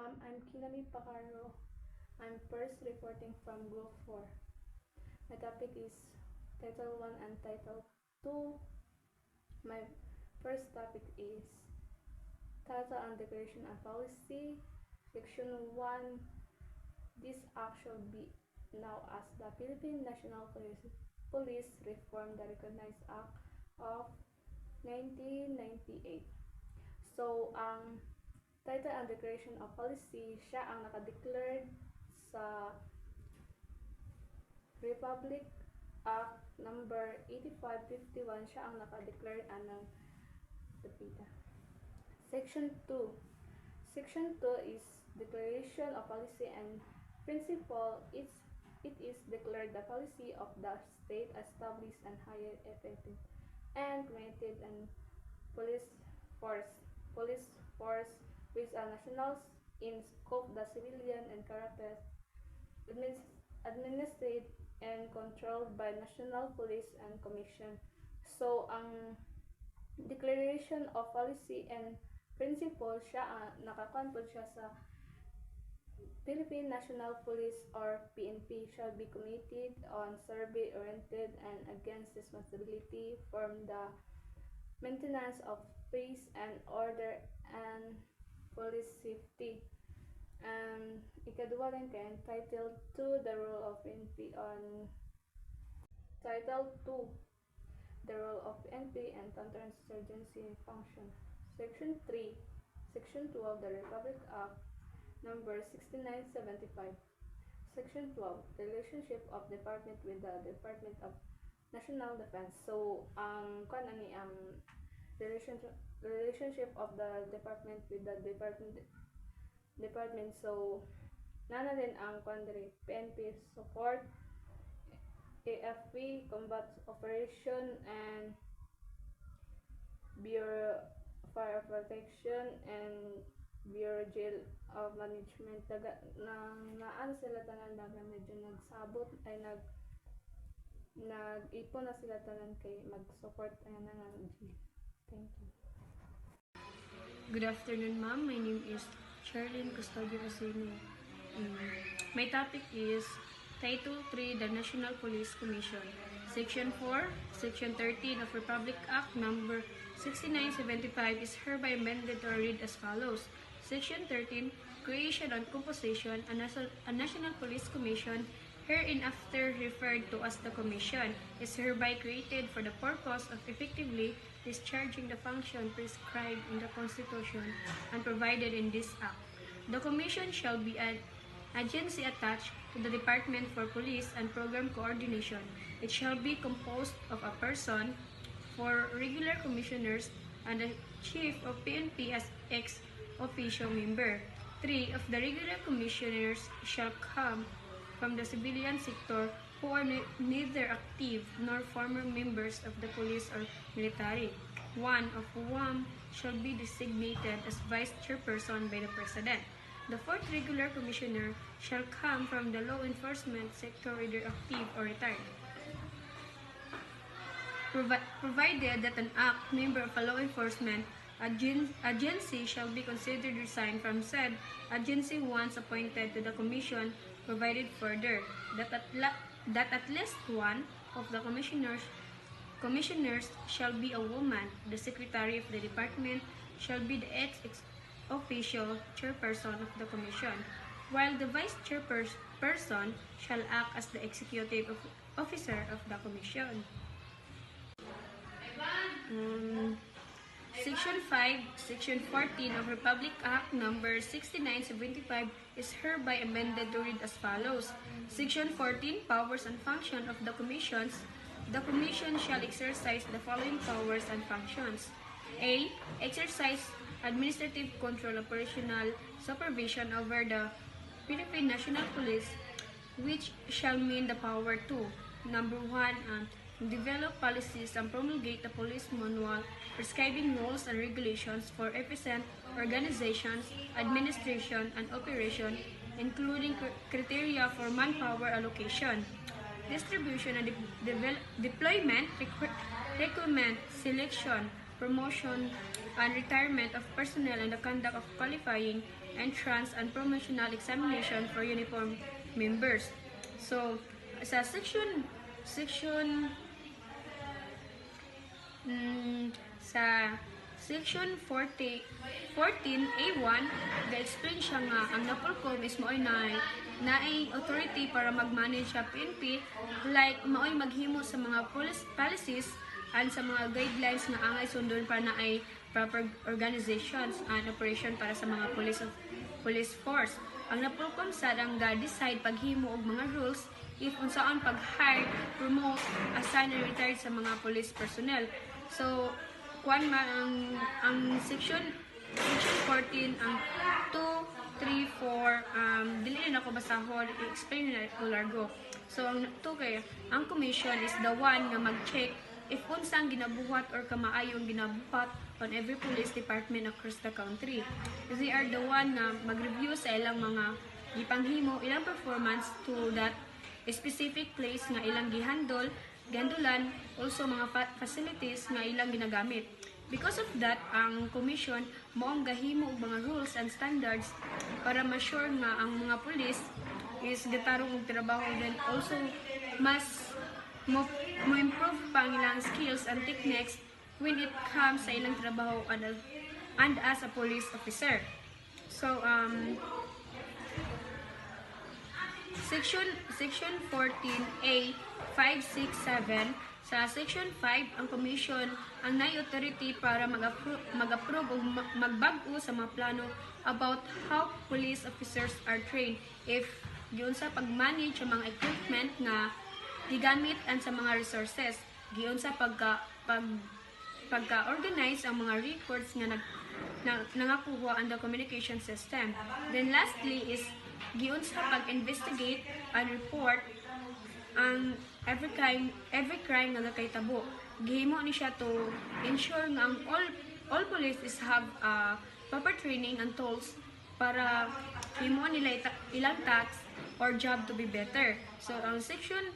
ma'am. I'm Kilami Pacaro. I'm first reporting from Group 4. My topic is Title 1 and Title 2. My first topic is Title and Declaration and Policy. Section 1. This act shall be now as the Philippine National Police Reform, the Recognized Act of 1998. So, ang Title and Declaration of Policy, siya ang nakadeclared sa Republic Act number 8551, siya ang nakadeclared ng dapita. Section 2. Section 2 is Declaration of Policy and Principle. It is declared the policy of the state established and higher effective and committed and police force with a national in scope, the civilian and character, administered and controlled by National Police and Commission. So, ang Declaration of Policy and Principle, siya nakakontrol siya sa Philippine National Police or PNP shall be committed on service-oriented and against responsibility from the maintenance of peace and order and police safety. And ikadua rin kay Title 2, the role of PNP on Title 2, the role of PNP and counterinsurgency function. Section 3, Section 2 of the Republic Act number 6975. Section 12, the relationship of department with the Department of National Defense. So, ang relationship of the department with the department. So, nana din ang PNP support, AFP combat operation, and Bureau Fire Protection and Bureau Jail of Management. Naan sila tanan daga medyo nagsabot ay nag-ipon na sila tanan kay mag-support ay na jail. Thank you. Good afternoon, ma'am. My name is Charlene Custodio Rosino. My topic is Title 3, the National Police Commission. Section 4, Section 13 of Republic Act number 6975 is hereby amended or read as follows. Section 13, Creation and Composition, a National Police Commission, hereinafter referred to as the Commission, is hereby created for the purpose of effectively discharging the function prescribed in the Constitution and provided in this Act. The Commission shall be an agency attached to the Department for Police and Program Coordination. It shall be composed of a person, 4 regular commissioners, and the Chief of PNP as ex-officio member. 3 of the regular commissioners shall come from the civilian sector who are neither active nor former members of the police or military. 1 of whom shall be designated as vice chairperson by the President. The 4th regular commissioner shall come from the law enforcement sector, either active or retired. Provided that an act member of a law enforcement agency shall be considered resigned from said agency once appointed to the commission, provided further that at least one of the commissioners shall be a woman. The secretary of the department shall be the ex-officio chairperson of the commission, while the vice chairperson shall act as the executive officer of the commission. Section 5, Section 14 of Republic Act number 6975 is hereby amended to read as follows. Section 14, Powers and Function of the Commissions. The Commission shall exercise the following powers and functions. A. Exercise administrative control, operational supervision over the Philippine National Police, which shall mean the power to: number 1, develop policies and promulgate the police manual prescribing rules and regulations for efficient organizations, administration, and operation, including criteria for manpower allocation, distribution and deployment, recruitment, selection, promotion, and retirement of personnel, and the conduct of qualifying entrance and promotional examination for uniform members. So, sa sa Section 14A1, ga-explain siya nga ang NAPOLCOM is mo'y naay authority para mag-manage sa PNP, like mo'y maghimo sa mga policies and sa mga guidelines nga angay sundon para naay proper organizations and operation para sa mga police force. Ang NAPOLCOM sad ang ga-decide paghimo og mga rules if unsaon pag-hire, promote, assign and retire sa mga police personnel. So, kuan man ang section 14 ang 2, 3, 4 dili na ako basahon, i-explain na ko largo. So ang ang commission is the one nga mag-check if unsang ginabuhat or kamaayong ginabuhat on every police department across the country. They are the one nga mag-review sa ilang mga gipanghimo, ilang performance to that specific place nga ilang gihandle, gandulan, also mga facilities nga ilang ginagamit. Because of that, ang commission moong gahimo og mga rules and standards para ma-sure nga ang mga police is gitarong og trabaho, then also mas mo improve pa ang ilang skills and techniques when it comes sa ilang trabaho and as a police officer. So Section 14A 567, sa Section 5, ang Commission ang nay authority para mag-approve o magbag-o sa mga plano about how police officers are trained if giun sa pag-manage sa mga equipment nga gigamit and sa mga resources, giun sa pagka-organize ang mga records nga nangakuha ang the communication system. Then lastly is giun sa pag-investigate and report ang every crime nga nakahitabo. Gihimo ni siya to ensure nga ang all police is have proper training and tools para himo nila ilang tasks or job to be better. So ang section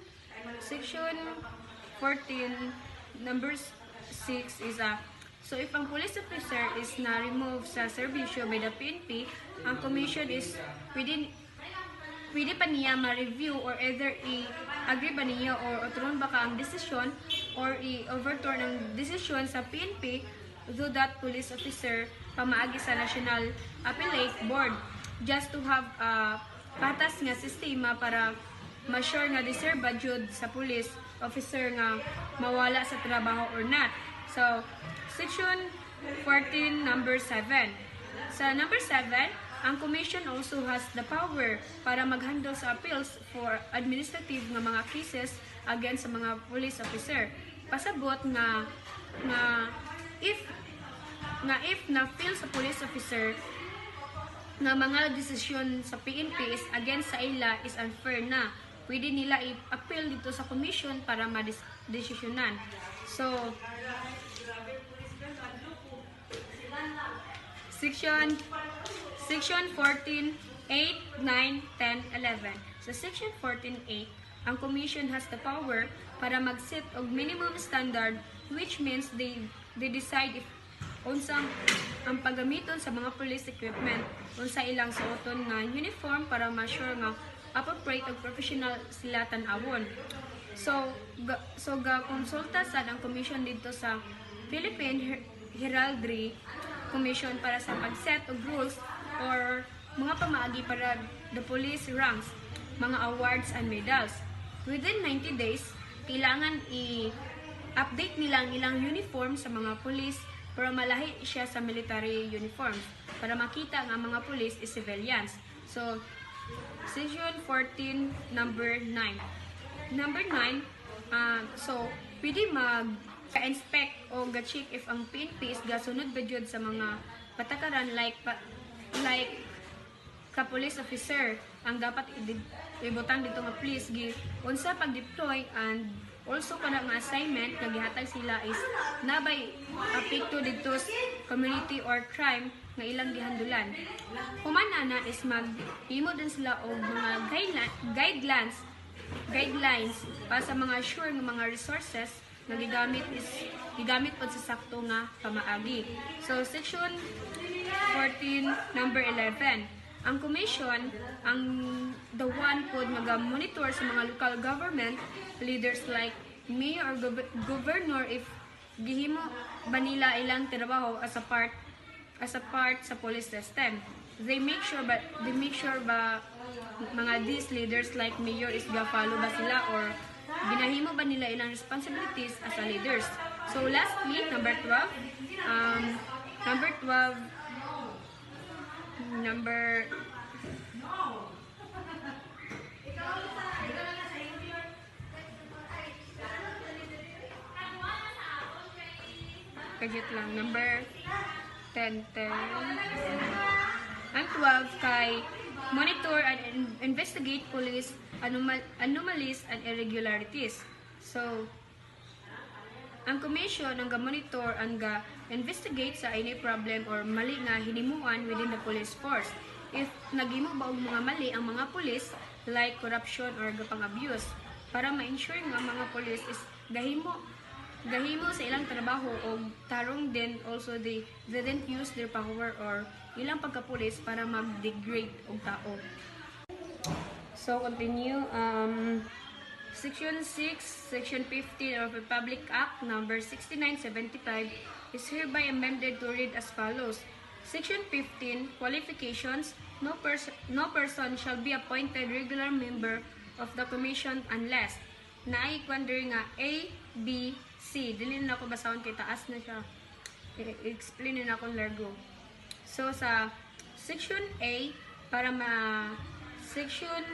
14 number 6 is so if ang police officer is na remove sa serbisyo by the PNP, ang commission is pwede pa niya ma-review or either i-agree ba niya or oturon ba ka ang desisyon or i-overturn ang desisyon sa PNP so that police officer pamaagi sa National Appellate Board just to have patas nga sistema para ma-sure nga deserve ba jud sa police officer nga mawala sa trabaho or not. So, Section 14 number 7. Sa number 7, ang commission also has the power para mag-handle sa appeals for administrative nga mga cases against sa mga police officer. Pasabot nga if na-feel sa police officer nga mga desisyon sa PNP is against sa ila is unfair na, pwede nila i-appeal dito sa commission para ma-desisyonan. So, Section 14, 8, 9, 10, 11. Sa Section 14.8, ang Commission has the power para mag-set og minimum standard, which means they decide if unsang ang paggamiton sa mga police equipment, unsa ilang suoton nga uniform para ma-sure nga appropriate og professional sila tan-awon. So ga-konsulta sad ang Commission dito sa Philippine Heraldry Commission para sa pag-set og rules or mga pamaagi para the police ranks, mga awards and medals. Within 90 days, kailangan i-update nila ang ilang uniform sa mga police para malahi siya sa military uniform para makita nga mga police is civilians. So, Section 14, number 9. Number 9, so, pwede mag-inspect o ga-check if ang PNP is gasunod ba jud sa mga patakaran like ka police officer ang dapat ibutang dito nga police unsa pag-deploy and also kana nga assignment nga gihatag sila is nabay apekto dito sa community or crime nga ilang gihandulan. Humana na is mag-imo din sila og mga guidelines para sa mga sure nga mga resources nga gigamit pod sa sakto nga pamaagi. So section 14 number 11. Ang commission ang the one pod maga-monitor sa mga local government leaders like mayor or governor if gihimo ba nila ilang trabaho as a part sa police system. They make sure ba mga these leaders like mayor is ga-follow ba sila or ginahimo ba nila ilang responsibilities as a leaders. So lastly, number 12 number 10. Ang 12 kay monitor and investigate police anomalies and irregularities. So ang commission ang ga-monitor ang ga-investigate sa any problem or mali nga hinimuan within the police force. If naghimo ba og mga mali ang mga police like corruption or gapang-abuse para ma-ensure nga mga police is gahimo sa ilang trabaho o tarong din also they didn't use their power or ilang pagka-police para mag-degrade og tao. So continue Section 6, Section 15 of Republic Act number 6975 is hereby amended to read as follows. Section 15, Qualifications. No person shall be appointed regular member of the commission unless naikwan diri nga A, B, C. Dili na ako basahon kay taas na siya. I-explain na akong largo. So sa Section A para Section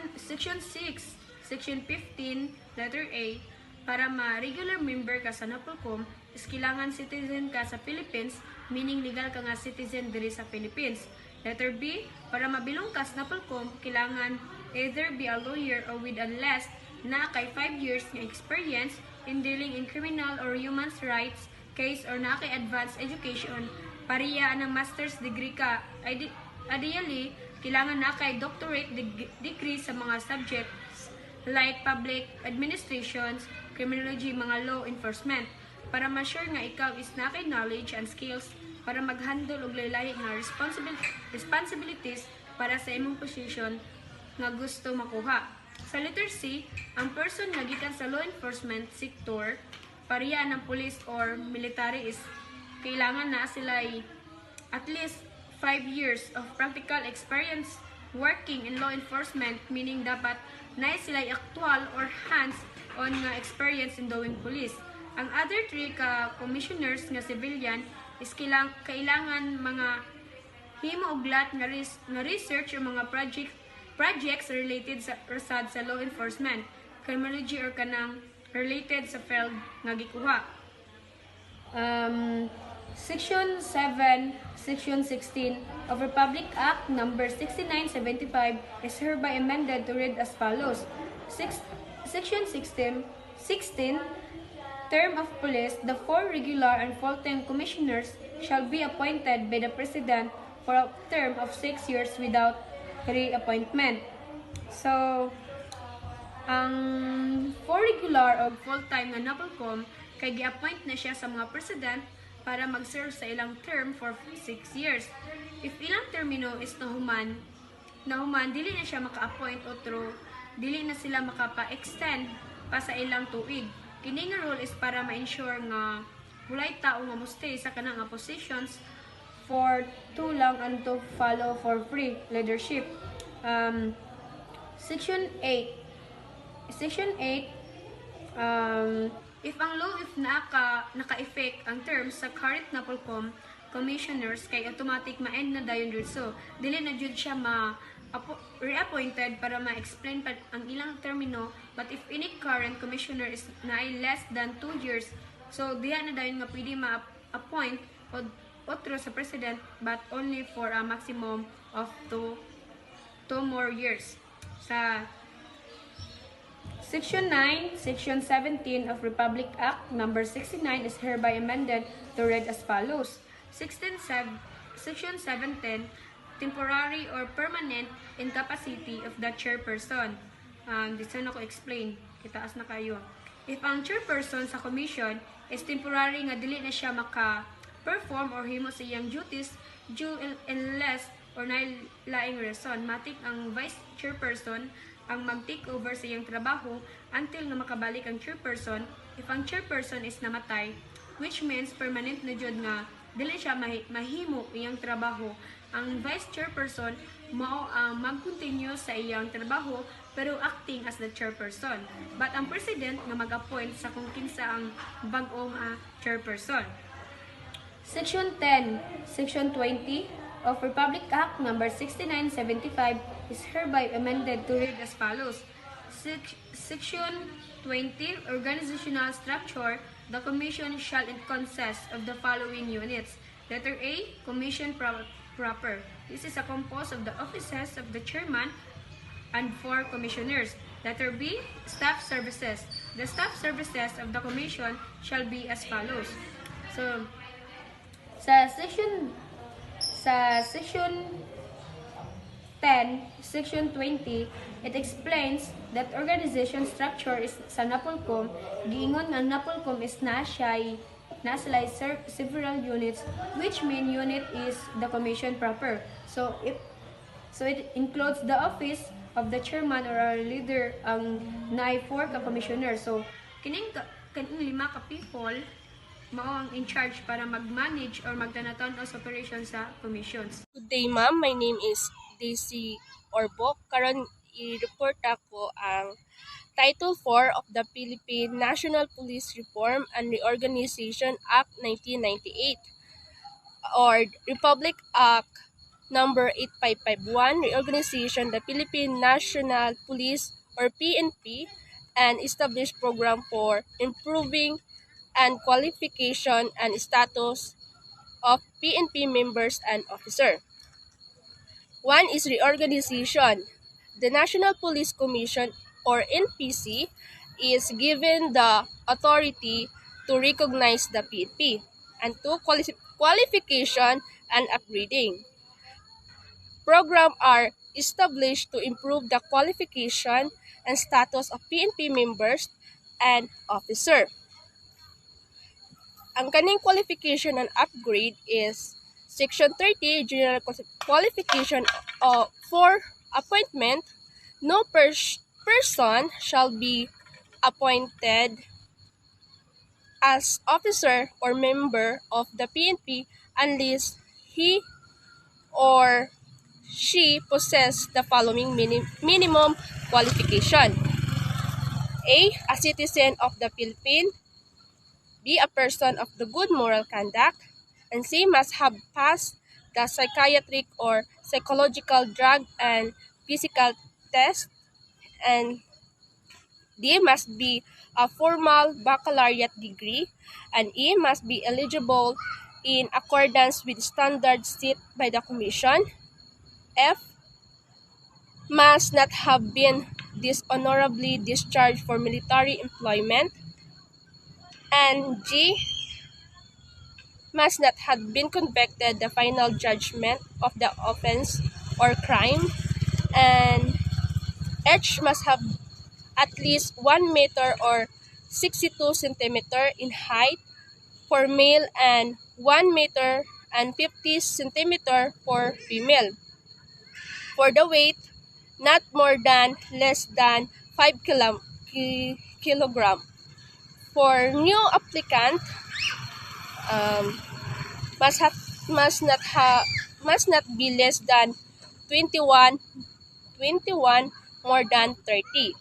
6, Section 15, letter A, para ma-regular member ka sa NAPOLCOM, is kailangan citizen ka sa Philippines, meaning legal ka nga citizen diri sa Philippines. Letter B, para mabilong ka sa NAPOLCOM, kailangan either be a lawyer or with at least na kay 5 years ng experience in dealing in criminal or human rights case or na kay advanced education, pariya ng master's degree ka. Ideally, kailangan na kay doctorate degree sa mga subjects like public administrations, criminology, mga law enforcement, para ma-sure nga ikaw is na kay knowledge and skills para mag-handle og laylay nga responsibilities para sa imong position nga gusto makuha. Sa letter C, ang person nga gikan sa law enforcement sector, pariya ng police or military is kailangan na sila at least 5 years of practical experience working in law enforcement, meaning dapat na sila actual or hands-on nga experience in doing police. Ang other 3 commissioners nga civilian is kailangan mga himo og lat nga research o mga projects related sa law enforcement, criminology or kanang related sa field nga gikuha. Section 7, Section 16 of Republic Act number 6975 is hereby amended to read as follows. Section 16, term of police, the 4 regular and full-time commissioners shall be appointed by the President for a term of 6 years without reappointment. So, ang 4 regular o full-time na NAPOLCOM kay gi-appoint na siya sa mga President para mag-serve sa ilang term for 6 years. If ilang termino is nahuman, dili na siya maka-appoint o through, dili na sila makapa-extend pa sa ilang tuig. Kini nga rule is para ma-ensure nga walay tao nga mustay sa kanang positions for too long and to follow for free leadership. Section 8. If ang law naka-effect ang terms sa current NAPOLCOM commissioners kay automatic ma-end na dayon dito. Dili na jud siya reappointed para ma-explain pa ang ilang termino, but if any current commissioner is na less than 2 years, so diha na dayon nga pwede ma-appoint otro sa president but only for a maximum of 2 more years. Sa Section 9, Section 17 of Republic Act number 69 is hereby amended to read as follows. Section 710, temporary or permanent incapacity of the chairperson. Dito na ko explain. Kitaas na kayo. If ang chairperson sa commission is temporary nga dili na siya maka-perform or himo sa iyang duties due unless or laing reason, matik ang vice chairperson ang mag-take over sa iyang trabaho until nga makabalik ang chairperson. If ang chairperson is namatay, which means permanent na jud nga dili siya mahimo iyang trabaho, ang vice chairperson mao ang mag-continue sa iyang trabaho pero acting as the chairperson. But ang president nga mag-appoint sa kung kinsa ang bag-ong chairperson. Section 10, Section 20 of Republic Act number 6975 is hereby amended to read as follows. Section 20, Organizational Structure. The Commission shall consist of the following units. Letter A, Commission proper. This is composed of the offices of the chairman and 4 commissioners. Letter B, Staff Services. The staff services of the commission shall be as follows. So, sa section 10, section 20, it explains that organization structure is sa NAPOLCOM. Giingon nga NAPOLCOM is nasa several units, which main unit is the commission proper. So it includes the office of the chairman or our leader ang naay 4 ka commissioner. So kining 5 ka people mao ang in charge para mag-manage or magtanatan sa operation sa commissions. Good day, ma'am. My name is Daisy Orbok. Karon i-report ako ang Title 4 of the Philippine National Police Reform and Reorganization Act 1998 or Republic Act number 8551, Reorganization the Philippine National Police or PNP, and established program for improving and qualification and status of PNP members and officers. One is reorganization. The National Police Commission or NPC is given the authority to recognize the PNP, and 2, qualification and upgrading. Programs are established to improve the qualification and status of PNP members and officer. Ang kaning qualification and upgrade is Section 30, General Qualification for appointment. No person shall be appointed as officer or member of the PNP unless he or she possess the following minimum qualification. A citizen of the Philippines. B, a person of the good moral conduct. And C, must have passed the psychiatric or psychological drug and physical test. And D, must be a formal baccalaureate degree. And E, must be eligible in accordance with standards set by the Commission. F, must not have been dishonorably discharged for military employment. And G, must not have been convicted the final judgment of the offense or crime. And H, must have at least 1 meter or 62 centimeter in height for male and 1 meter and 50 centimeter for female. For the weight, not more than less than 5 kilogram. For new applicant, must not be less than 21 more than 30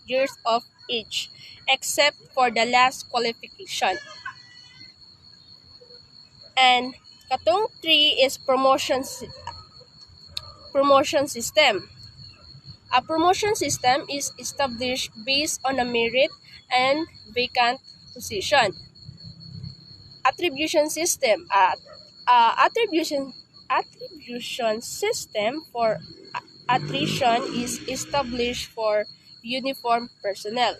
years of age, except for the last qualification. And katong 3 is promotion system. A promotion system is established based on a merit and vacant position. Attribution system. Attribution system for attrition is established for uniform personnel.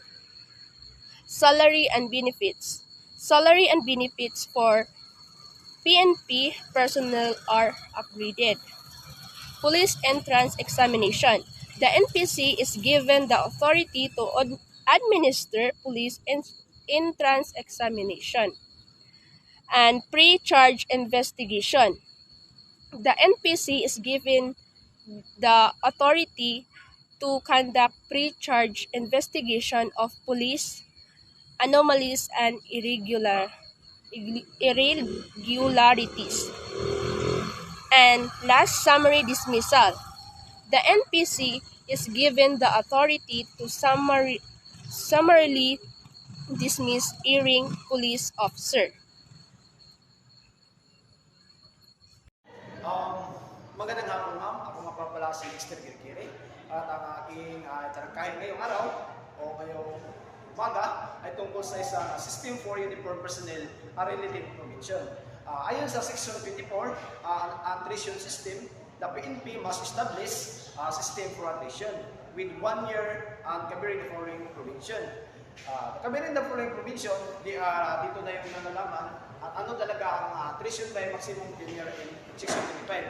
Salary and benefits. Salary and benefits for PNP personnel are upgraded. Police entrance examination. The NPC is given the authority to administer police entrance examination and pre-charge investigation. The NPC is given the authority to conduct pre-charge investigation of police anomalies and irregularities. And last, summary dismissal. The NPC is given the authority to summarily dismiss erring police officer. Magandang hapon ma'am, ako nga pala si Mr. Kirkiri at ang aking talakayin ngayong araw o ngayong umaga ay tungkol sa isang System for Uniform Personnel Relative Provision. Ayon sa Section 24, attrition system, the PNP must establish a system for attrition with 1 year and covering the following provision. Covering the following provision, dito na yung nalalaman at ano talaga ang attrition by maximum tenure in Section 25.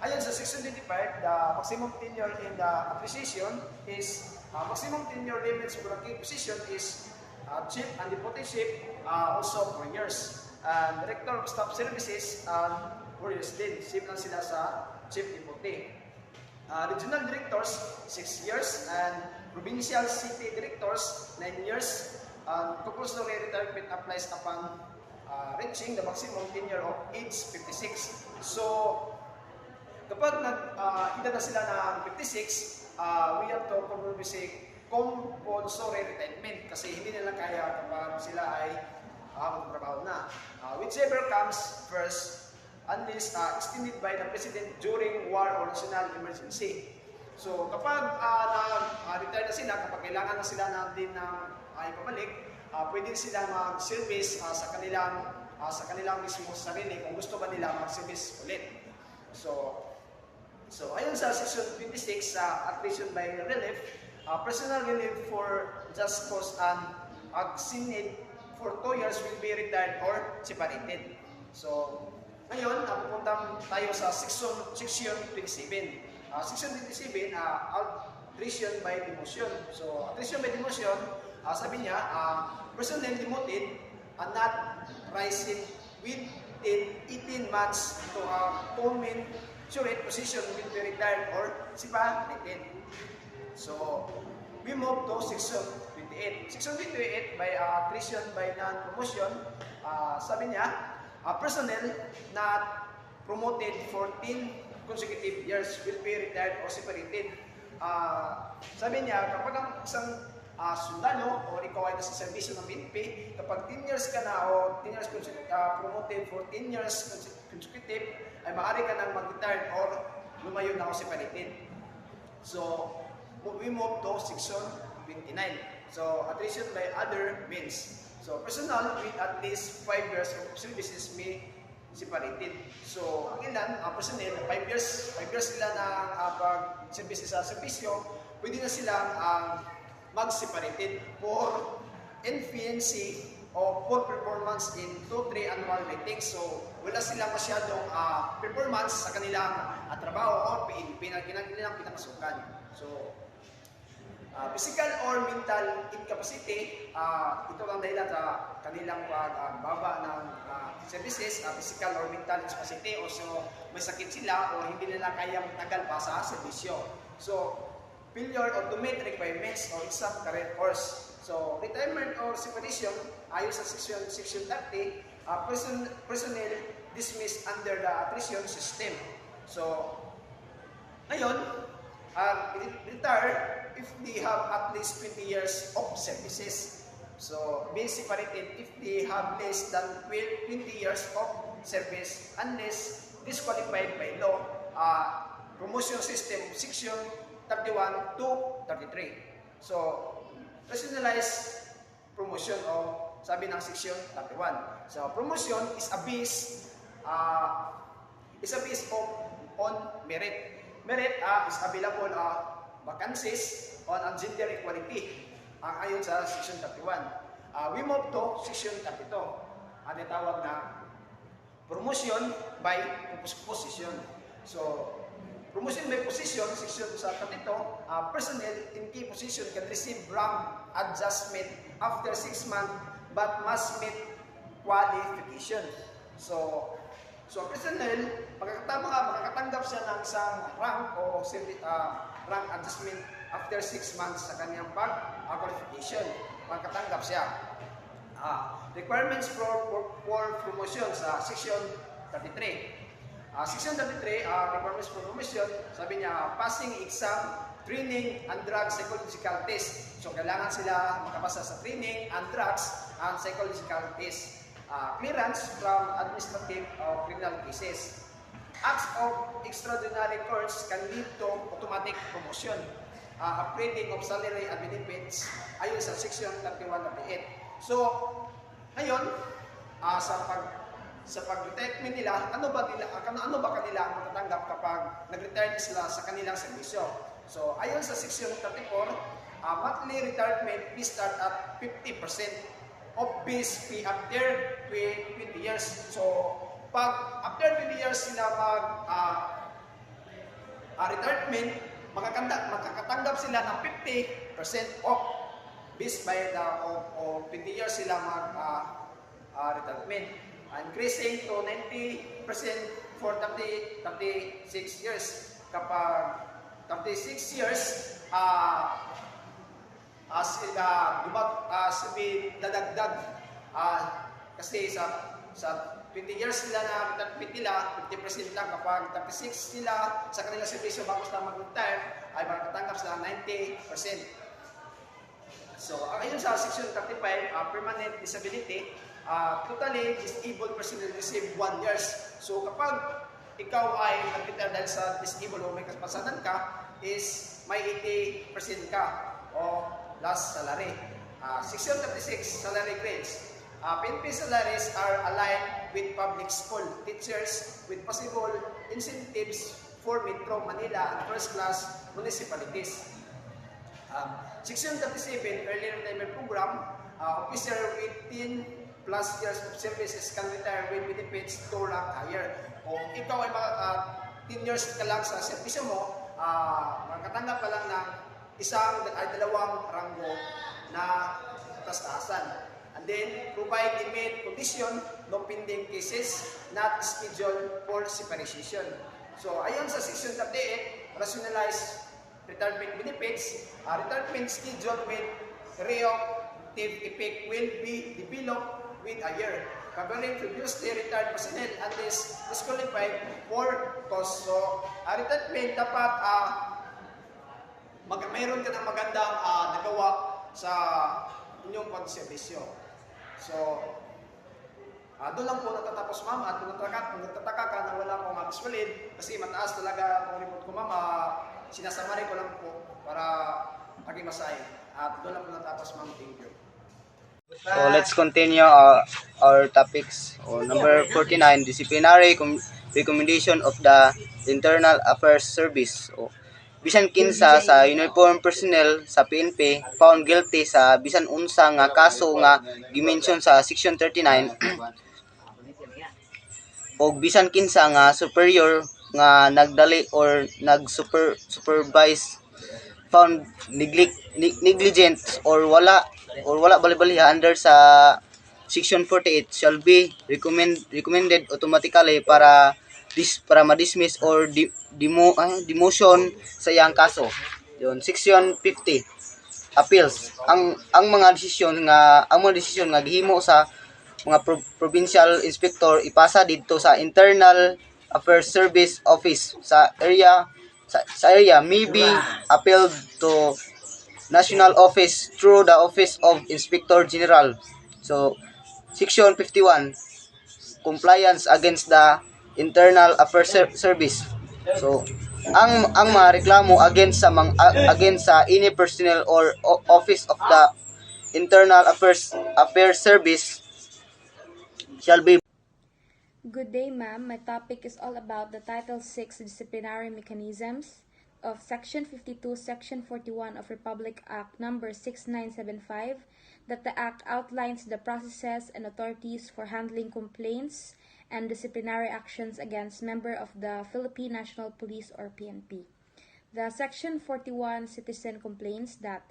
Ayon sa Section 25, the maximum tenure in the appreciation is maximum tenure limits for a key position is chief and deputy chief also 4 years. And director of staff services 4 years din. Chief lang sila sa chief deputy. Regional directors 6 years and provincial city directors 9 years. Compulsory retirement applies upon reaching the maximum tenure of age 56. So, kapag edad na sila ng 56, we have to compulsory retirement kasi hindi nila kaya kapag sila ay magtrabaho na. Whichever comes first, unless extended by the President during war or national emergency. So, kapag retire na sila, kapag kailangan na sila natin ng ipabalik, pwede sila mag-service sa kanilang mismo sarili kung gusto ba nila mag-service ulit. So ayon sa Section 26 attrition by relief, personal relief for just cause and assigned for 2 years will be retired or separated. So ngayon, pupunta tayo sa Section 27. Section 27, attrition by demotion. So attrition by demotion, sabi niya, personnel demoted and not rising within 18 months to a commensurate position will be retired or separated. So, we move to Section 28. Section 28 by attrition by non-promotion, sabi niya, personnel not promoted for 10 consecutive years will be retired or separated. Sabi niya, kapag ang isang sundalo o ikaw ay nasa servisyo ng PNP, kapag 10 years ka na o 10 years promoted for 10 years consecutive, ay maaari ka nang mag-retire or lumayo na o separated. So, we move to Section 29. So, attrition by other means. So, personnel with at least 5 years of services may separated. So, ang ilan, personnel, 5 years sila na pag-services sa servisyo, pwede na silang mag-separated for efficiency o for performance in 2-3 annual meetings. So, wala silang masyadong performance sa kanilang trabaho o kanilang pinakasukan. So, physical or mental incapacity, ito ang dahilan sa kanilang pagbaba ng services, physical or mental incapacity, o so may sakit sila o hindi nila kayang tagal pa sa servisyo. So, failure or to meet requirements or exam career course. So, retirement or separation, ayon sa Section 30, personnel dismissed under the attrition system. So, ngayon, retire if they have at least 20 years of services. So, being separated if they have less than 20 years of service unless disqualified by law. Promotion system, Section 31 to 33. So, rationalized promotion o sabi ng Section 31. So, promotion is a base on merit. Merit is available vacancies on gender equality ayon sa Section 31. We move to Section 32. Ang tawag na promotion by position. So, promotion by position, section sa katito, personnel in key position can receive rank adjustment after 6 months but must meet qualification. So personnel, makakatanggap siya ng isang rank o rank adjustment after 6 months sa kanyang qualification. Makakatanggap siya. Requirements for promotion sa section 33. Section 33, requirements for promotion, sabi niya, passing exam, training, and drug psychological test. So, kailangan sila makapasa sa training and drugs and psychological test. Clearance from administrative or criminal cases. Acts of extraordinary course can lead to automatic promotion. Upgrading of salary and benefits ayon sa section 31-38. So, ngayon, sa pag-retirement nila, ano ba kanila ang matatanggap kapag nag-retire sila sa kanilang serbisyo? So, ayon sa section 34, monthly retirement fee start at 50% of base fee after 20 years. So, pag after 20 years sila retirement, makakatanggap sila ng 50% of base by the of 20 years sila retirement. Increasing to 90% for 36 years. Kapag 36 years, dadagdag. Kasi sa 20 years sila na retirement nila, 50% lang. Kapag 36 sila sa kanilang servisyo bago sila mag-retire, ay makakatanggap sila 90%. So, ayon sa section 35, permanent disability, totally disabled person will receive 1 year. So, kapag ikaw ay nag-retire dahil sa disabled o may kapasanan ka, is may 80% ka o last salary. Section 36, salary grades. PNP salaries are aligned with public school teachers with possible incentives for Metro Manila and first-class municipalities. Section 37, early retirement program, officer with 10+ years of services can retire with benefits to rank higher. Kung ikaw ay 10 years ka lang sa servisyo mo, magkatanggap ka lang ng dalawang ranggo na taas-taasan. And then, provide immediate condition, no pending cases, not scheduled for separation. So, ayon sa section 38, rationalize retirement benefits, retirement schedule with retroactive effect will be developed with a year, covering previously retired personnel unless disqualified for cause. So, retirement dapat mayroon ka ng magandang nagawa sa inyong pagservisyo. So, doon lang po natatapos ma'am, at kung nagtataka ka na wala akong mag-swalid kasi mataas talaga ang report ko ma'am, sinasamari ko lang po para maging masahe. At doon lang po natatapos ma'am, thank you. So let's continue our topics. Number 49, disciplinary recommendation of the Internal Affairs Service. Bisan kinsa sa uniform personnel sa PNP found guilty sa bisan unsa nga kaso nga gimension sa section 39 o bisan kinsa nga superior nga nagdali or nag-supervise found negligent or wala bali-baliha under sa section 48 shall be recommended automatically para ma-dismiss or demotion sa iyang kaso. Yon, section 50 appeals. Ang mga desisyon nga gihimo sa mga provincial inspector ipasa didto sa Internal Affairs Service Office sa area may be appealed to National Office through the Office of Inspector General. So, Section 51, compliance against the Internal Affairs Service. So, ang mga reklamo against sa any personnel or office of the Internal Affairs Service shall be. Good day, ma'am. My topic is all about the Title VI disciplinary mechanisms of Section 52, Section 41 of Republic Act Number 6975, that the Act outlines the processes and authorities for handling complaints and disciplinary actions against member of the Philippine National Police or PNP. The Section 41 citizen complains that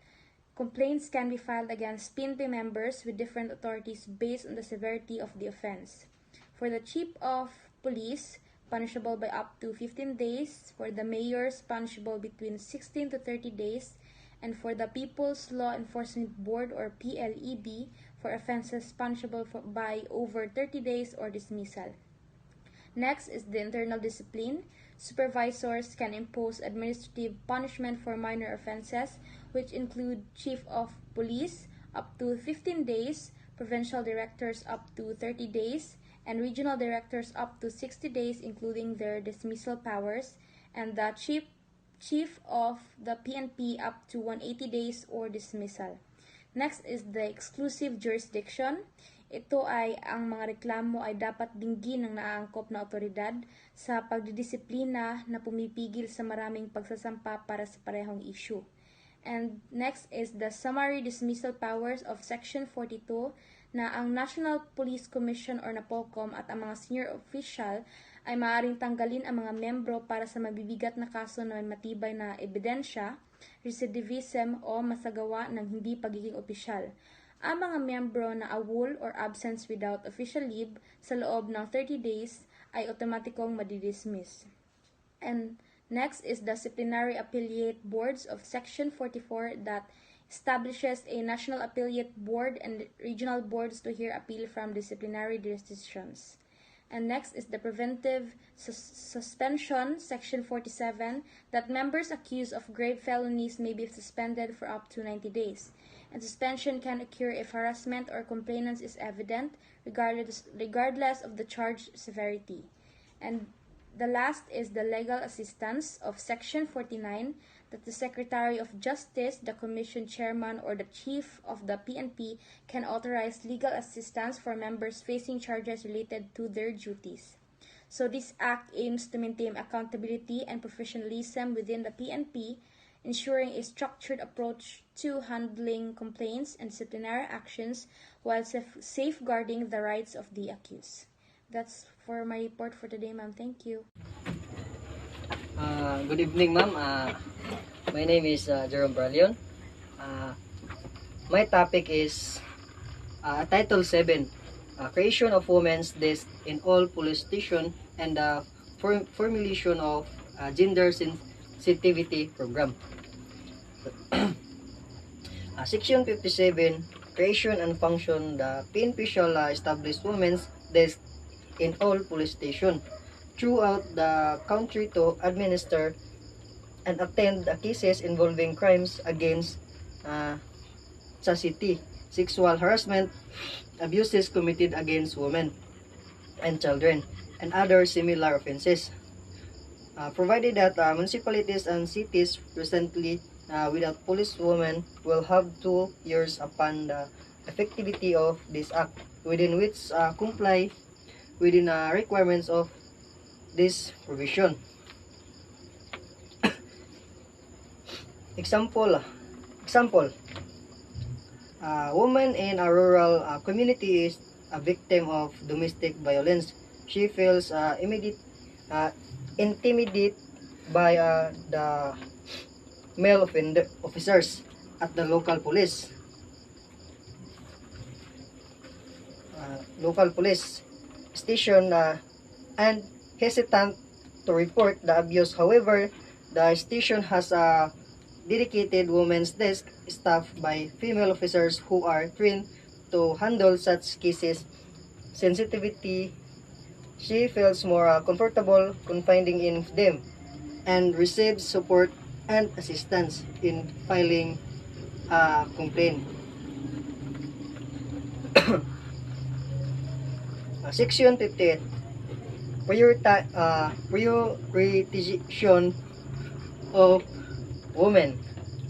complaints can be filed against PNP members with different authorities based on the severity of the offense. For the Chief of Police, punishable by up to 15 days. For the mayors, punishable between 16 to 30 days. And for the People's Law Enforcement Board or PLEB, for offenses punishable by over 30 days or dismissal. Next is the internal discipline. Supervisors can impose administrative punishment for minor offenses, which include Chief of Police up to 15 days, provincial directors up to 30 days, and regional directors up to 60 days, including their dismissal powers, and the chief of the PNP up to 180 days or dismissal. Next is the exclusive jurisdiction. Ito ay ang mga reklamo ay dapat dinggin ng naaangkop na otoridad sa pagdidisiplina na pumipigil sa maraming pagsasampa para sa parehong issue. And next is the summary dismissal powers of Section 42 na ang National Police Commission or NAPOLCOM at ang mga senior official ay maaaring tanggalin ang mga membro para sa mabibigat na kaso na may matibay na ebidensya, recidivism o masagawa ng hindi pagiging opisyal. Ang mga membro na awol or absence without official leave sa loob ng 30 days ay otomatikong madidismiss. And next is the disciplinary appellate boards of Section 44 that establishes a national appellate board and regional boards to hear appeal from disciplinary decisions. And next is the preventive suspension, Section 47, that members accused of grave felonies may be suspended for up to 90 days. And suspension can occur if harassment or complainants is evident, regardless of the charge severity. And the last is the legal assistance of Section 49, that the Secretary of Justice, the Commission Chairman, or the Chief of the PNP can authorize legal assistance for members facing charges related to their duties. So this act aims to maintain accountability and professionalism within the PNP, ensuring a structured approach to handling complaints and disciplinary actions while safeguarding the rights of the accused. That's for my report for today, ma'am. Thank you. Good evening, ma'am. My name is Jerome Bralion. My topic is Title 7, Creation of Women's Desk in all police stations and the formulation of Gender Sensitivity Program. Section 57, Creation and Function. The PNP shall establish Women's Desk in all police stations throughout the country to administer and attend the cases involving crimes against chastity, sexual harassment, abuses committed against women and children, and other similar offenses. Provided that municipalities and cities presently without policewomen will have 2 years upon the effectivity of this act, within which comply within requirements of this provision. Example, woman in a rural community is a victim of domestic violence. She feels intimidated by the male officers at the local police station and hesitant to report the abuse. However, the station has a dedicated women's desk staffed by female officers who are trained to handle such cases. Sensitivity, she feels more comfortable confiding in them and receives support and assistance in filing a complaint. Section 58, prioritization of women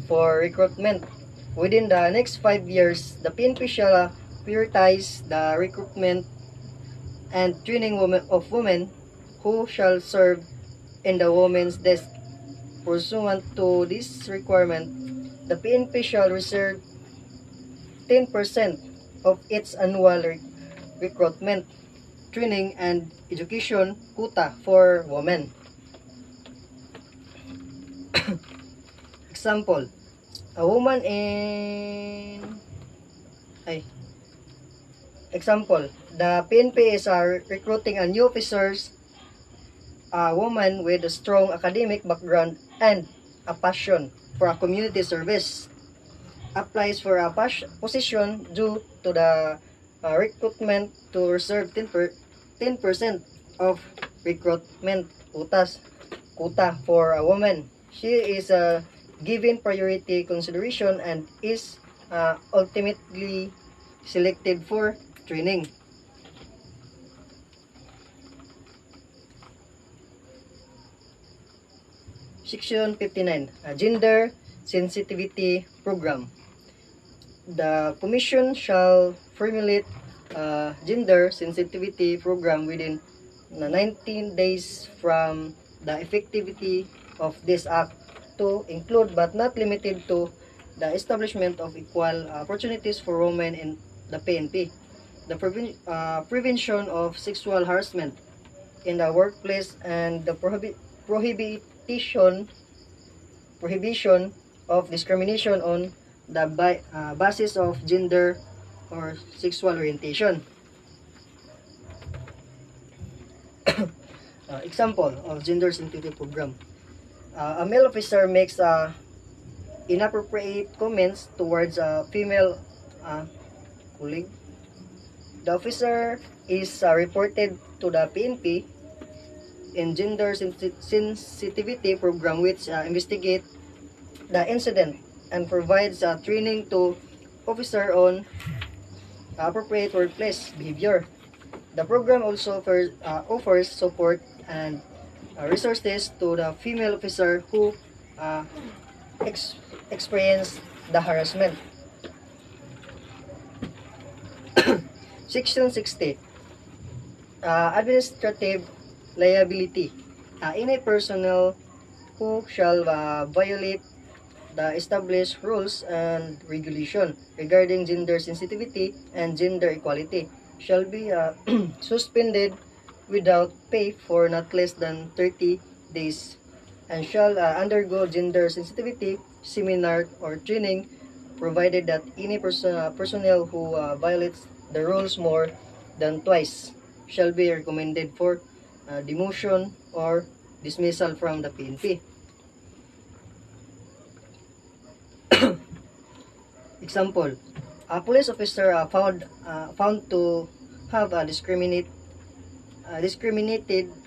for recruitment. Within the next 5 years, the PNP shall prioritize the recruitment and training of women who shall serve in the women's desk. Pursuant to this requirement, the PNP shall reserve 10% of its annual recruitment training and education quota for women. Example, a woman in example, the PNP is recruiting a new officers, a woman with a strong academic background and a passion for a community service. Applies for a position due to the recruitment to reserve 10% of recruitment quota for a woman. She is given priority consideration and is ultimately selected for training. Section 59, Gender Sensitivity Program. The Commission shall formulate a gender sensitivity program within 19 days from the effectivity of this act to include but not limited to the establishment of equal opportunities for women in the PNP, the prevention of sexual harassment in the workplace, and the prohibition of discrimination on the basis of gender or sexual orientation. Example of gender sensitive program. A male officer makes inappropriate comments towards a female colleague. The officer is reported to the PNP in gender sensitivity program, which investigate the incident and provides training to officer on appropriate workplace behavior. The program also offers support and resources to the female officer who experience the harassment. Section 60, Administrative Liability. Any personnel who shall violate the established rules and regulation regarding gender sensitivity and gender equality shall be suspended without pay for not less than 30 days and shall undergo gender sensitivity seminar or training, provided that any personnel who violates the rules more than twice shall be recommended for demotion or dismissal from the PNP. Example, a police officer found to have discriminated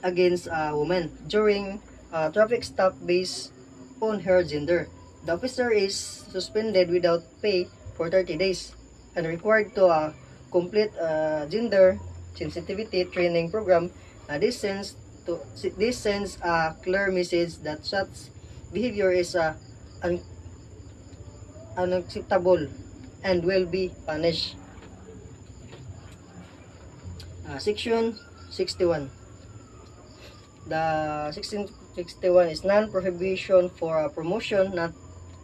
against a woman during a traffic stop based on her gender. The officer is suspended without pay for 30 days and required to complete gender sensitivity training program. This sends a clear message that such behavior is unacceptable and will be punished. Section 61. The Section 61 is non-prohibition for a promotion.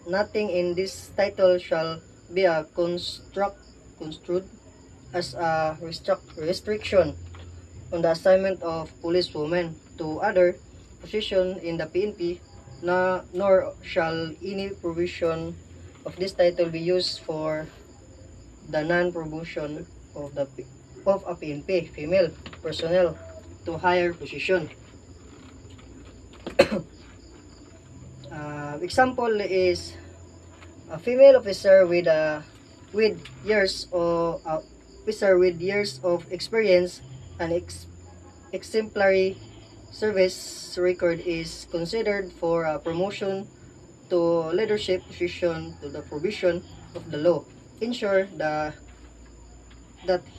Nothing in this title shall be construed as a restriction on the assignment of policewomen to other positions in the PNP, nor shall any provision of this title be used for the non-promotion of a PNP female personnel to higher position. Example is a female officer with years of experience and exemplary service record is considered for a promotion to leadership position to the provision of the law. Ensure that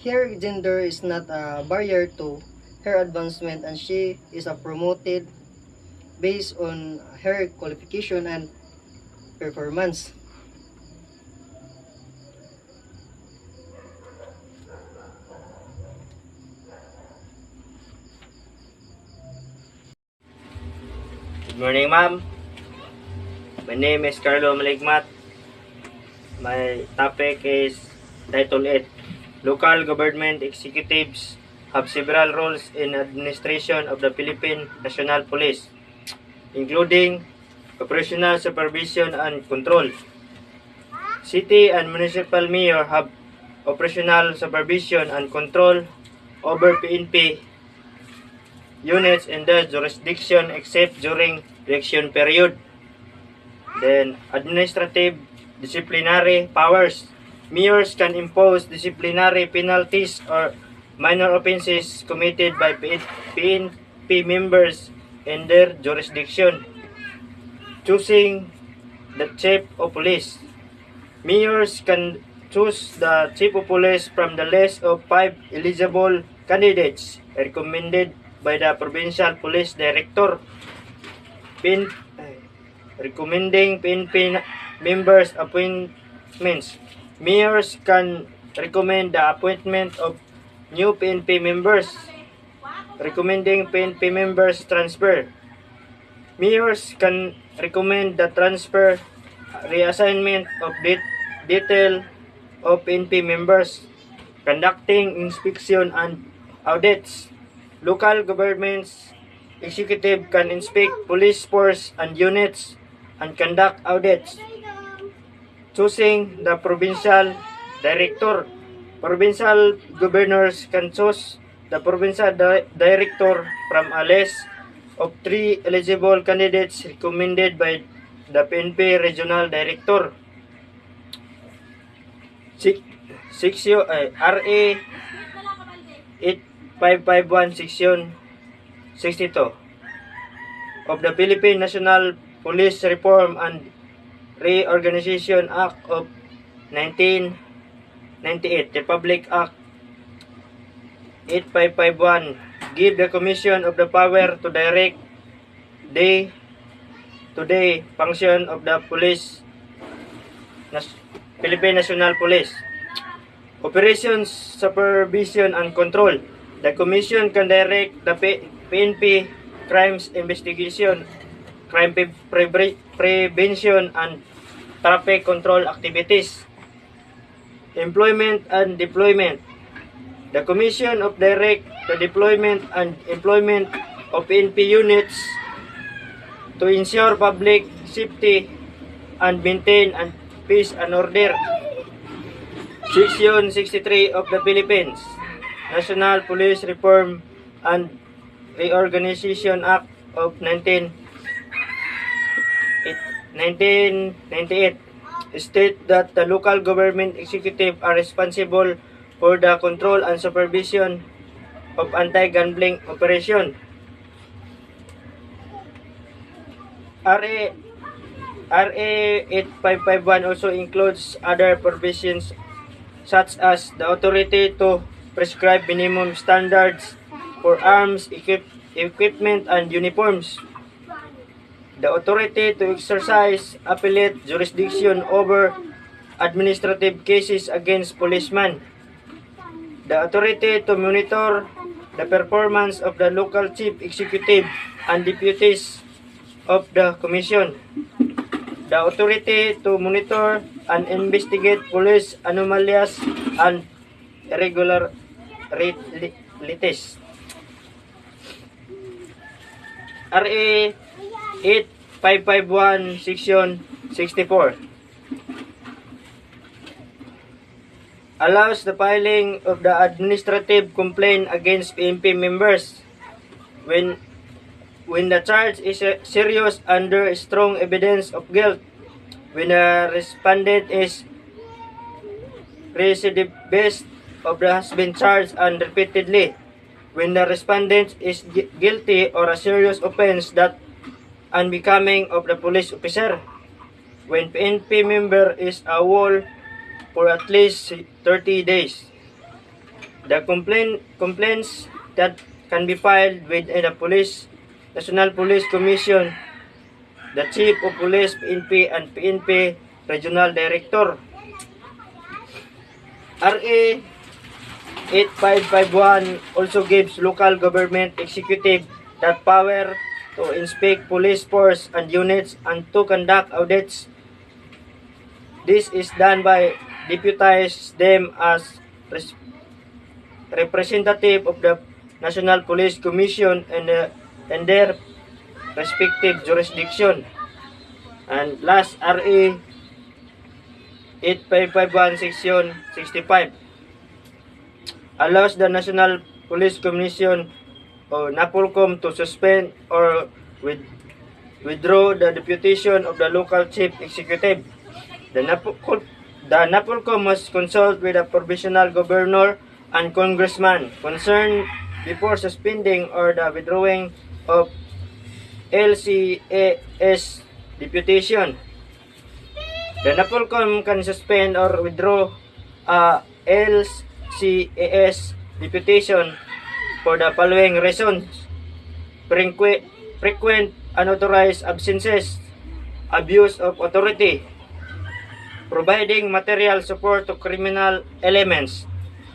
her gender is not a barrier to her advancement and she is promoted based on her qualification and performance. Good morning, ma'am. My name is Carlo Maligmat. My topic is Title 8, Local Government Executives have several roles in administration of the Philippine National Police, including operational supervision and control. City and municipal mayor have operational supervision and control over PNP units in their jurisdiction except during election period. Then, administrative disciplinary powers. Mayors can impose disciplinary penalties or minor offenses committed by PNP members in their jurisdiction. Choosing the chief of police. Mayors can choose the chief of police from the list of 5 eligible candidates recommended by the provincial police director. Recommending PNP members' appointments. Mayors can recommend the appointment of new PNP members. Recommending PNP members' transfer. Mayors can recommend the transfer, reassignment of detail of PNP members, conducting inspection and audits. Local governments executive can inspect police force and units and conduct audits. Choosing the provincial director. Provincial governors can choose the provincial director from a list of 3 eligible candidates recommended by the PNP regional director. RA 8551 Section 62 of the Philippine National Police Reform and Reorganization Act of 1998, Republic Act 8551, give the Commission of the power to direct day-to-day function of the Philippine National Police. Operations, supervision, and control. The Commission can direct the PNP crimes investigation, crime prevention, and traffic control activities. Employment and deployment. The Commission of direct the deployment and employment of PNP units to ensure public safety and maintain peace and order. Section 63 of the Philippines National Police Reform and Reorganization Act of 1998 state that the local government executive are responsible for the control and supervision of anti-gambling operation. RA 8551 also includes other provisions such as the authority to prescribe minimum standards for arms, equipment, and uniforms. The authority to exercise appellate jurisdiction over administrative cases against policemen. The authority to monitor the performance of the local chief executive and deputies of the Commission. The authority to monitor and investigate police anomalies and irregularities. RA 8551 Section 64 allows the filing of the administrative complaint against PNP members when the charge is serious under strong evidence of guilt, when the respondent is recidivist of the has been charged and repeatedly, when the respondent is guilty or a serious offense that unbecoming of the police officer, when PNP member is AWOL for at least 30 days. The complaints that can be filed with the National Police Commission, the Chief of Police, PNP, and PNP Regional Director. RA 8551 also gives local government executive that power to inspect police force and units and to conduct audits. This is done by deputize them as representative of the National Police Commission and their respective jurisdiction. And last, RA 8551 Section 65 allows the National Police Commission or NAPOLCOM to suspend or withdraw the deputation of the local chief executive. The NAPOLCOM must consult with the provincial governor and congressman concerned before suspending or the withdrawing of LCAS deputation. The NAPOLCOM can suspend or withdraw LCAS deputation for the following reasons: frequent unauthorized absences, abuse of authority, providing material support to criminal elements,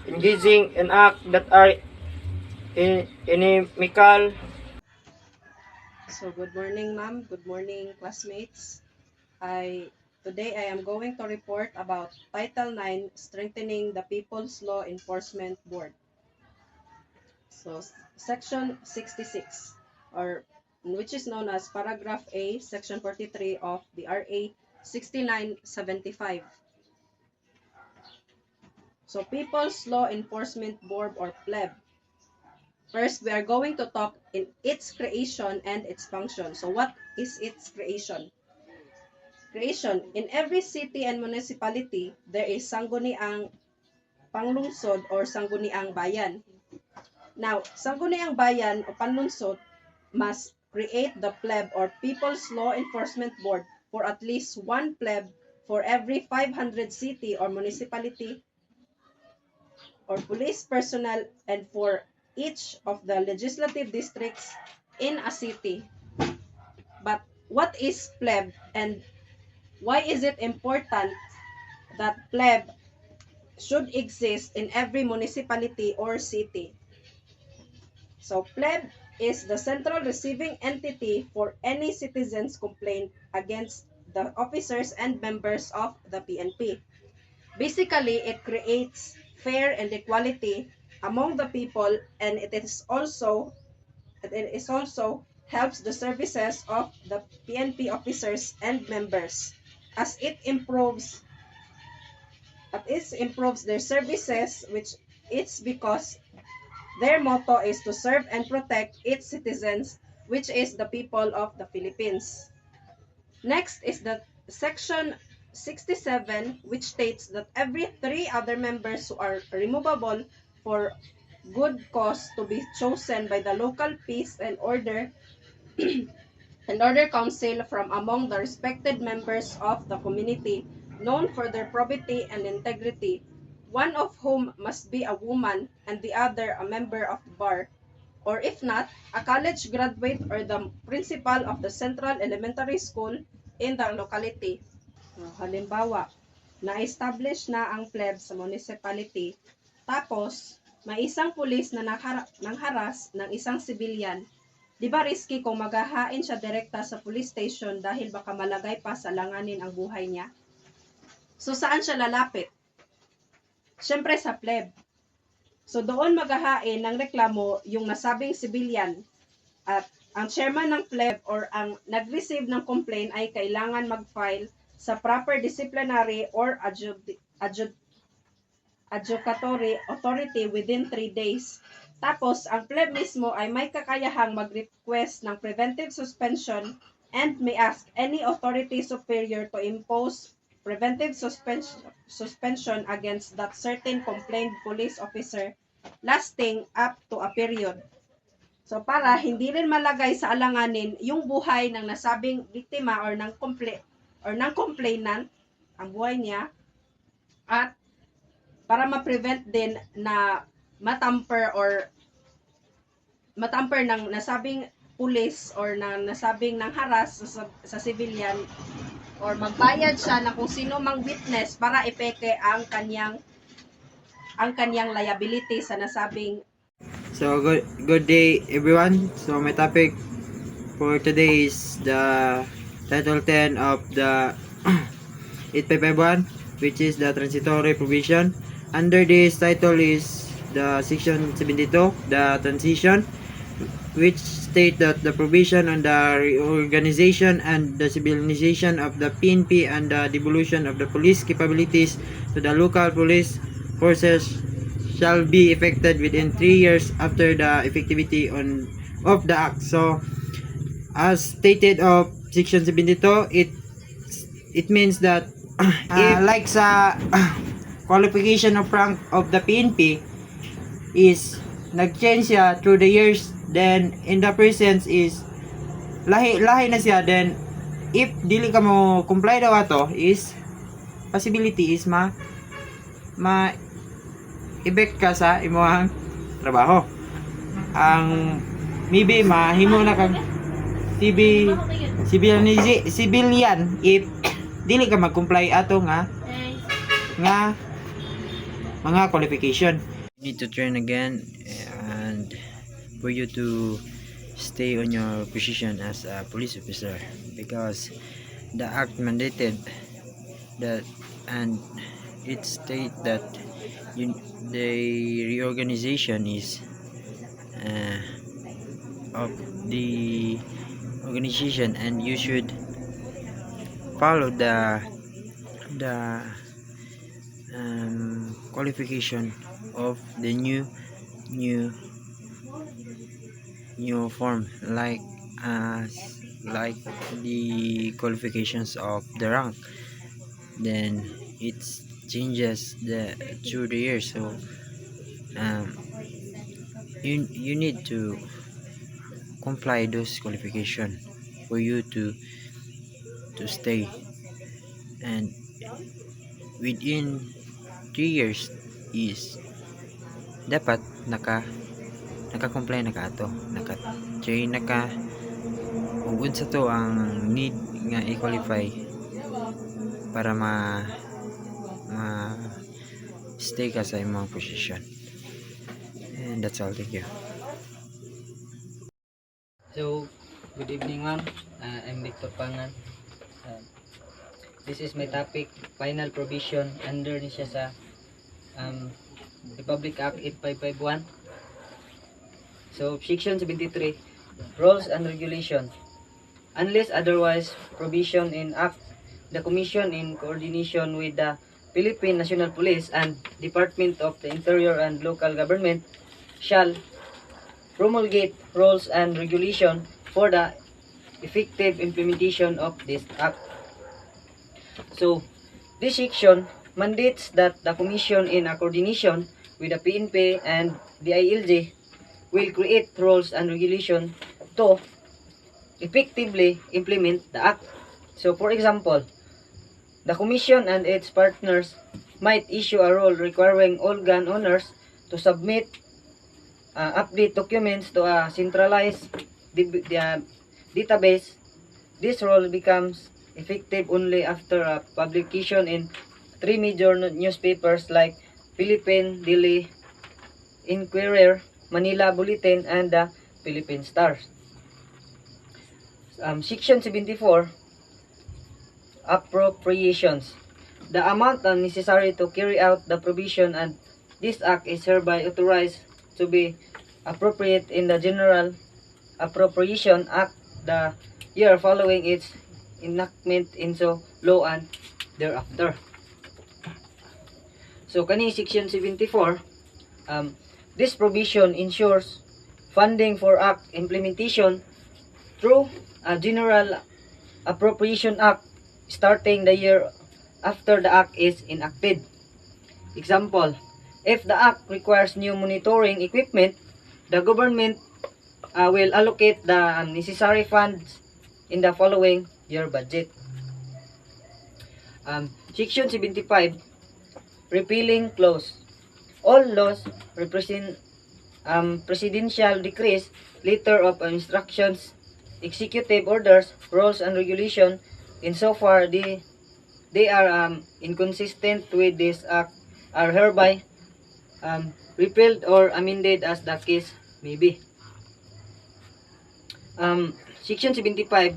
engaging in acts that are inimical. So good morning, ma'am. Good morning, classmates. Today I am going to report about Title 9, Strengthening the People's Law Enforcement Board. So Section 66, which is known as Paragraph A, Section 43 of the RA 6975. So People's Law Enforcement Board or PLEB. First, we are going to talk in its creation and its function. So what is its creation? Creation. In every city and municipality, there is sangguniang panglungsod or sangguniang bayan. Now, sangguniang bayan o panlungsod must create the PLEB or People's Law Enforcement Board for at least one PLEB for every 500 city or municipality or police personnel and for each of the legislative districts in a city. But what is PLEB and why is it important that PLEB should exist in every municipality or city? So PLEB is the central receiving entity for any citizen's complaint against the officers and members of the PNP. Basically, it creates fair and equality among the people, and it also helps the services of the PNP officers and members as it improves their services, which it's because their motto is to serve and protect its citizens, which is the people of the Philippines. Next is the Section 67, which states that every 3 other members who are removable for good cause to be chosen by the local peace and order council from among the respected members of the community, known for their probity and integrity, one of whom must be a woman and the other a member of the bar, or if not, a college graduate or the principal of the central elementary school in the locality. Halimbawa, na-establish na ang PLEB sa municipality, tapos may isang pulis na nangharas ng isang civilian. Di ba risky kung maghahain siya direkta sa police station dahil baka malagay pa sa langanin ang buhay niya? So saan siya lalapit? Siyempre sa PLEB. So doon maghahain ng reklamo yung nasabing civilian, at ang chairman ng PLEB or ang nag-receive ng complaint ay kailangan mag-file sa proper disciplinary or adjudicatory authority within 3 days. Tapos, ang PLEB mismo ay may kakayahang mag-request ng preventive suspension and may ask any authority superior to impose preventive suspension against that certain complained police officer lasting up to a period. So, para hindi rin malagay sa alanganin yung buhay ng nasabing biktima or ng complainant, ang buhay niya, at para ma-prevent din na matamper ng nasabing pulis or nasabing nang haras sa civilian, or magbayad siya na kung sino mang witness para ipeke ang kanyang liability sa nasabing. So good day everyone. So my topic for today is the Title 10 of the 8551, which is the transitory provision. Under this title is the Section 72, the transition, which state that the provision on the reorganization and the civilization of the PNP and the devolution of the police capabilities to the local police forces shall be effected within 3 years after the effectivity of the act. So, as stated of Section 72, it means that like sa qualification of rank of the PNP is nag-change siya through the years, then in the present is lahi na siya, then if dili ka mo comply daw ato is possibility is ma effect ka sa imong trabaho. Ang maybe mahimo na kag civilian if dili ka mag-comply ato nga mga qualification. You need to train again and for you to stay on your position as a police officer, because the act mandated that, and it state that the reorganization is of the organization, and you should follow the qualification of the new form, like the qualifications of the rank, then it changes through the years. So you need to comply those qualification for you to stay, and within 3 years is dapat naka-comply na ka ato, naka-train na ka, ug unsa to ang need nga i-qualify para stay ka sa imong position. And that's all. Thank you. So, good evening ma'am. I'm Victor Pangan. This is my topic, final provision under ni siya sa Republic Act 8551. So, Section 73, Rules and Regulation. Unless otherwise provision in Act, the Commission in coordination with the Philippine National Police and Department of the Interior and Local Government shall promulgate rules and regulation for the effective implementation of this act. So, this section mandates that the Commission in coordination with the PNP and the ILG will create rules and regulation to effectively implement the act. So, for example, the Commission and its partners might issue a rule requiring all gun owners to submit update documents to a centralized database. This rule becomes effective only after a publication in 3 major newspapers like Philippine Daily Inquirer, Manila Bulletin, and the Philippine Stars. Section 74, Appropriations. The amount necessary to carry out the provision and this act is hereby authorized to be appropriate in the General Appropriation Act the year following its enactment into law and thereafter. So, kani Section 74, this provision ensures funding for act implementation through a General Appropriation Act starting the year after the act is enacted. Example, if the act requires new monitoring equipment, the government will allocate the necessary funds in the following year budget. Section 75, Repealing Clause. All laws, presidential decrees, letter of instructions, executive orders, rules and regulations, insofar they are inconsistent with this act, are hereby repealed or amended as the case may be. Section 75,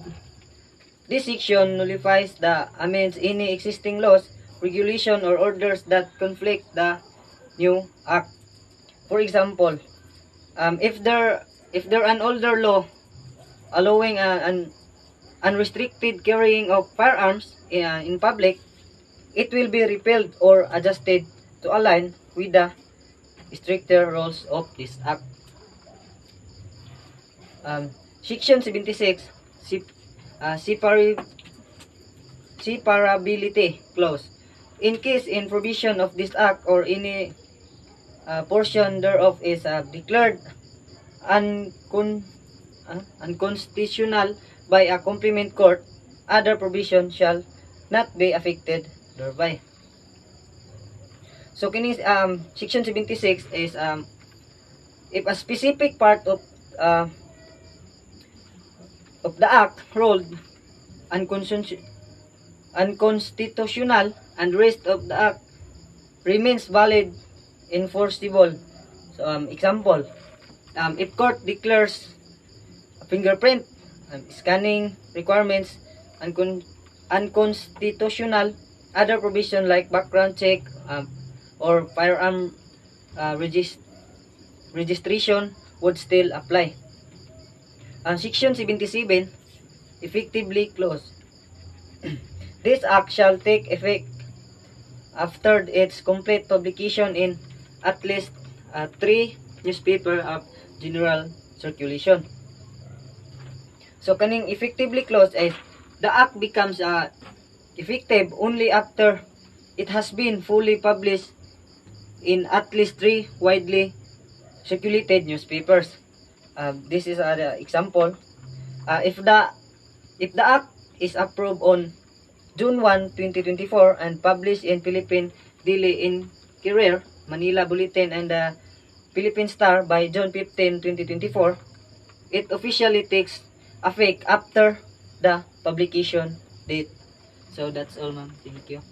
this section nullifies the amends any existing laws, regulation, or orders that conflict the new act. For example, if there an older law allowing an unrestricted carrying of firearms in public, it will be repealed or adjusted to align with the stricter rules of this act. Section 76, separability clause. In case in provision of this act or any portion thereof is declared unconstitutional by a complement court, other provision shall not be affected thereby. So kini section 76 is if a specific part of the act ruled unconstitutional and rest of the act remains valid, enforceable. So example, if court declares fingerprint scanning requirements unconstitutional, other provision like background check or firearm registration would still apply. Section 77, effectively clause. This act shall take effect after its complete publication in at least 3 newspaper of general circulation. So kaning effectively clause is the act becomes effective only after it has been fully published in at least 3 widely circulated newspapers. This is an example. If the act is approved on June 1, 2024 and published in Philippine Daily Inquirer, Manila Bulletin, and the Philippine Star by June 15, 2024, it officially takes effect after the publication date. So that's all, ma'am. Thank you.